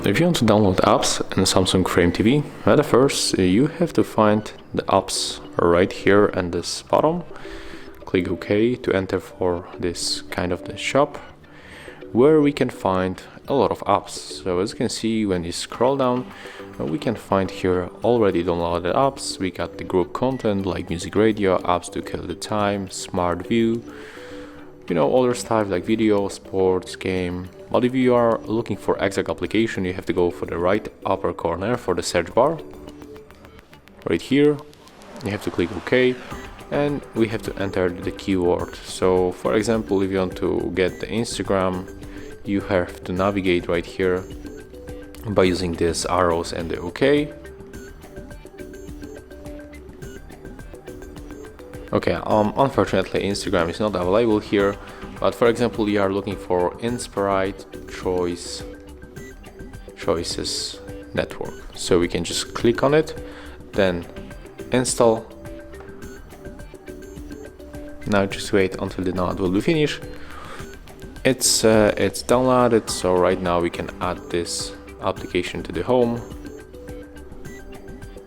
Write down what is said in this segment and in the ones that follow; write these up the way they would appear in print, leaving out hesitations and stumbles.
If you want to download apps in Samsung Frame TV, at first you have to find the apps right here in this bottom. Click OK to enter for this kind of the shop, where we can find a lot of apps. So as you can see, when you scroll down, we can find here already downloaded apps. We got the group content like music radio, apps to kill the time, smart view, other stuff like video, sports, game. But if you are looking for exact application, you have to go for the right upper corner for the search bar. Right here, you have to click OK, and we have to enter the keyword. So for example, if you want to get the Instagram, you have to navigate right here by using these arrows and the OK. Okay, unfortunately Instagram is not available here, but for example, you are looking for Inspired Choices Network. So we can just click on it, then install. Now just wait until the download will be finished. It's downloaded, so right now we can add this application to the home.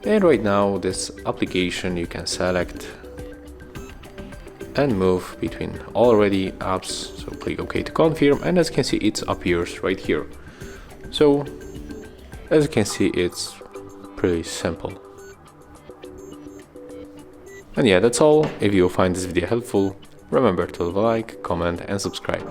And right now this application you can select and move between already apps. So click OK to confirm, and as you can see, it appears right here. So as you can see, it's pretty simple. And yeah, that's all. If you find this video helpful, remember to like, comment and subscribe.